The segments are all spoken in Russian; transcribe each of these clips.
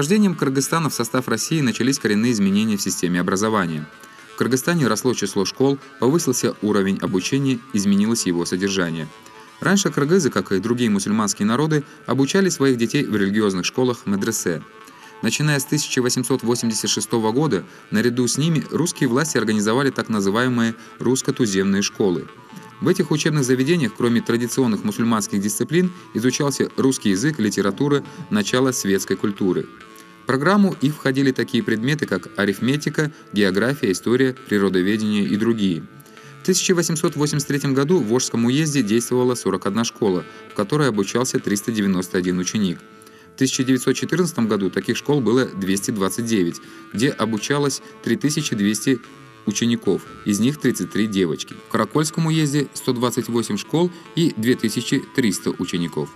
вхождением Кыргызстана в состав России начались коренные изменения в системе образования. В Кыргызстане росло число школ, повысился уровень обучения, изменилось его содержание. Раньше кыргызы, как и другие мусульманские народы, обучали своих детей в религиозных школах медресе. Начиная с 1886 года, наряду с ними русские власти организовали так называемые русско-туземные школы. В этих учебных заведениях, кроме традиционных мусульманских дисциплин, изучался русский язык, литература, начало светской культуры. В программу их входили такие предметы, как арифметика, география, история, природоведение и другие. В 1883 году в Волжском уезде действовала 41 школа, в которой обучался 391 ученик. В 1914 году таких школ было 229, где обучалось 3200 учеников, из них 33 девочки. В Каракольском уезде 128 школ и 2300 учеников.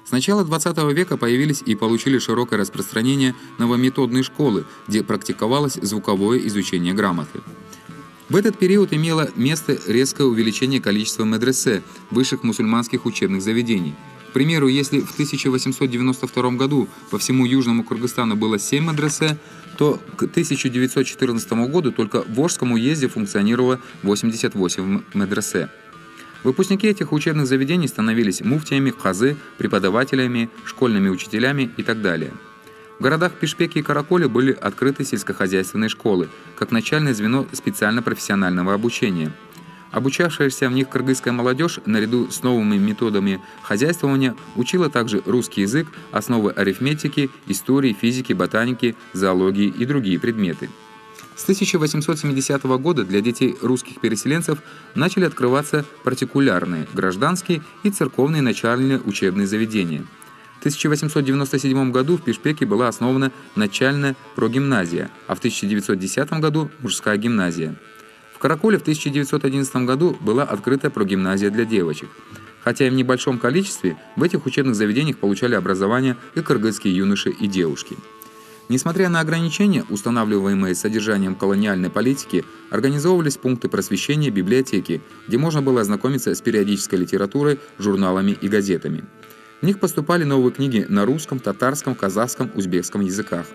С начала 20 века появились и получили широкое распространение новометодные школы, где практиковалось звуковое изучение грамоты. В этот период имело место резкое увеличение количества медресе, высших мусульманских учебных заведений. К примеру, если в 1892 году по всему Южному Кыргызстану было 7 медресе, то к 1914 году только в Волжском уезде функционировало 88 медресе. Выпускники этих учебных заведений становились муфтиями, казы, преподавателями, школьными учителями и так далее. В городах Пишпеке и Караколе были открыты сельскохозяйственные школы, как начальное звено специально-профессионального обучения. Обучавшаяся в них кыргызская молодежь наряду с новыми методами хозяйствования учила также русский язык, основы арифметики, истории, физики, ботаники, зоологии и другие предметы. С 1870 года для детей русских переселенцев начали открываться партикулярные, гражданские и церковные начальные учебные заведения. В 1897 году в Пишпеке была основана начальная прогимназия, а в 1910 году мужская гимназия. В Караколе в 1911 году была открыта прогимназия для девочек. Хотя и в небольшом количестве, в этих учебных заведениях получали образование и кыргызские юноши и девушки. Несмотря на ограничения, устанавливаемые содержанием колониальной политики, организовывались пункты просвещения, библиотеки, где можно было ознакомиться с периодической литературой, журналами и газетами. В них поступали новые книги на русском, татарском, казахском, узбекском языках.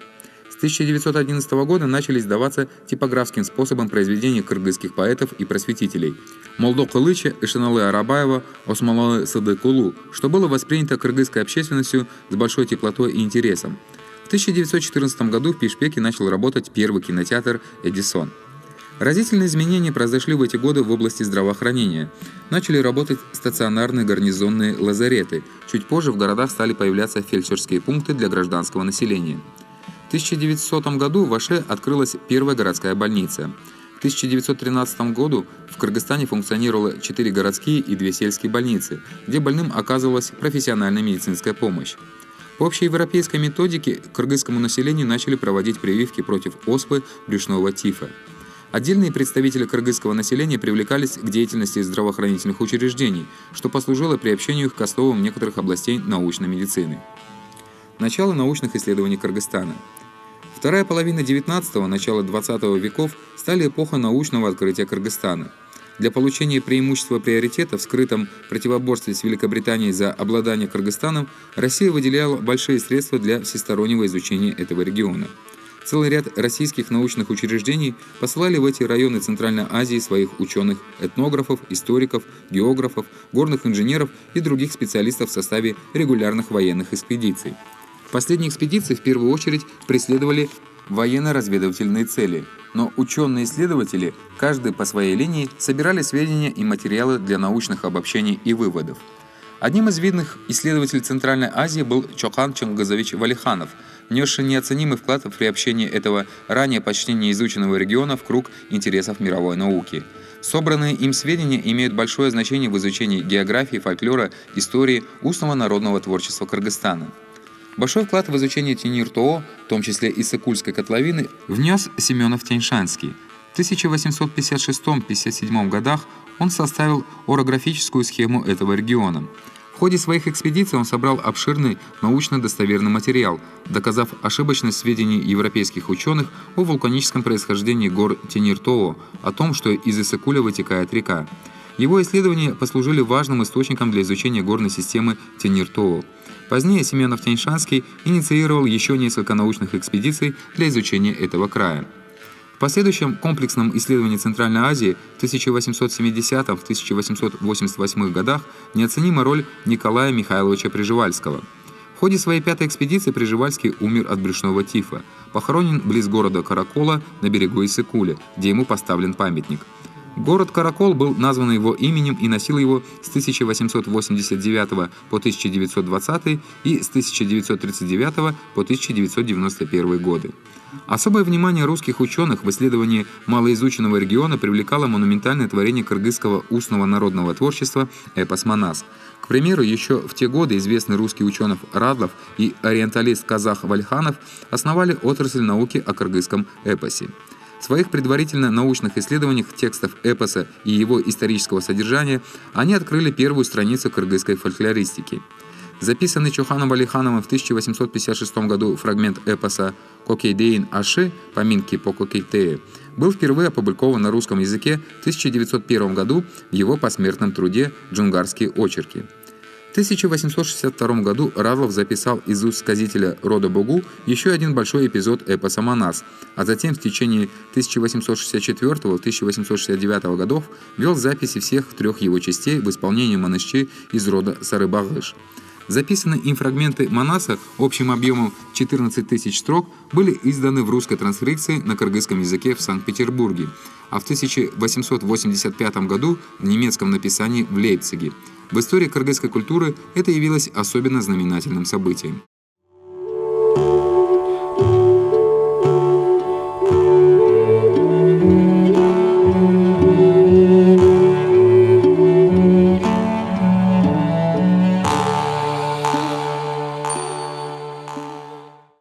С 1911 года начали издаваться типографским способом произведения кыргызских поэтов и просветителей Молдо Кылыча, Ишеналы Арабаева, Осмолы Садыкулу, что было воспринято кыргызской общественностью с большой теплотой и интересом. В 1914 году в Пишпеке начал работать первый кинотеатр «Эдисон». Разительные изменения произошли в эти годы в области здравоохранения. Начали работать стационарные гарнизонные лазареты. Чуть позже в городах стали появляться фельдшерские пункты для гражданского населения. В 1900 году в Аше открылась первая городская больница. В 1913 году в Кыргызстане функционировало 4 городские и 2 сельские больницы, где больным оказывалась профессиональная медицинская помощь. По общеевропейской методике к кыргызскому населению начали проводить прививки против оспы, брюшного тифа. Отдельные представители кыргызского населения привлекались к деятельности здравоохранительных учреждений, что послужило приобщению их к основам некоторых областей научной медицины. Начало научных исследований Кыргызстана. Вторая половина XIX – начало XX веков стали эпохой научного открытия Кыргызстана. Для получения преимущества приоритета в скрытом противоборстве с Великобританией за обладание Кыргызстаном Россия выделяла большие средства для всестороннего изучения этого региона. Целый ряд российских научных учреждений посылали в эти районы Центральной Азии своих ученых, этнографов, историков, географов, горных инженеров и других специалистов в составе регулярных военных экспедиций. Последние экспедиции в первую очередь преследовали военно-разведывательные цели, но ученые-исследователи, каждый по своей линии, собирали сведения и материалы для научных обобщений и выводов. Одним из видных исследователей Центральной Азии был Чокан Чангызович Валиханов, внесший неоценимый вклад в приобщение этого ранее почти неизученного региона в круг интересов мировой науки. Собранные им сведения имеют большое значение в изучении географии, фольклора, истории, устного народного творчества Кыргызстана. Большой вклад в изучение Тенир-Тоо, в том числе и Сыкульской котловины, внес Семенов-Тяньшанский. В 1856-57 годах он составил орографическую схему этого региона. В ходе своих экспедиций он собрал обширный научно-достоверный материал, доказав ошибочность сведений европейских ученых о вулканическом происхождении гор Тенир-Тоо, о том, что из Иссык-Куля вытекает река. Его исследования послужили важным источником для изучения горной системы Тениртоол. Позднее Семенов-Тяньшанский инициировал еще несколько научных экспедиций для изучения этого края. В последующем комплексном исследовании Центральной Азии в 1870-1888 годах неоценима роль Николая Михайловича Прижевальского. В ходе своей 5-й экспедиции Прижевальский умер от брюшного тифа, похоронен близ города Каракола на берегу Иссык-Куля, где ему поставлен памятник. Город Каракол был назван его именем и носил его с 1889 по 1920 и с 1939 по 1991 годы. Особое внимание русских ученых в исследовании малоизученного региона привлекало монументальное творение кыргызского устного народного творчества эпос «Манас». К примеру, еще в те годы известный русский ученый Радлов и ориенталист-казах Вальханов основали отрасль науки о кыргызском эпосе. В своих предварительно научных исследованиях текстов эпоса и его исторического содержания они открыли первую страницу кыргызской фольклористики. Записанный Чоханом Валихановым в 1856 году фрагмент эпоса «Кокейдейн Аши» «Поминки по Кокейтее» был впервые опубликован на русском языке в 1901 году в его посмертном труде «Джунгарские очерки». В 1862 году Радлов записал из уст сказителя рода Богу еще один большой эпизод эпоса «Манас», а затем в течение 1864-1869 годов вел записи всех 3 его частей в исполнении манасчи из рода Сарыбаглыш. Записанные им фрагменты «Манаса» общим объемом 14 тысяч строк были изданы в русской транскрипции на кыргызском языке в Санкт-Петербурге, а в 1885 году в немецком написании в Лейпциге. В истории кыргызской культуры это явилось особенно знаменательным событием.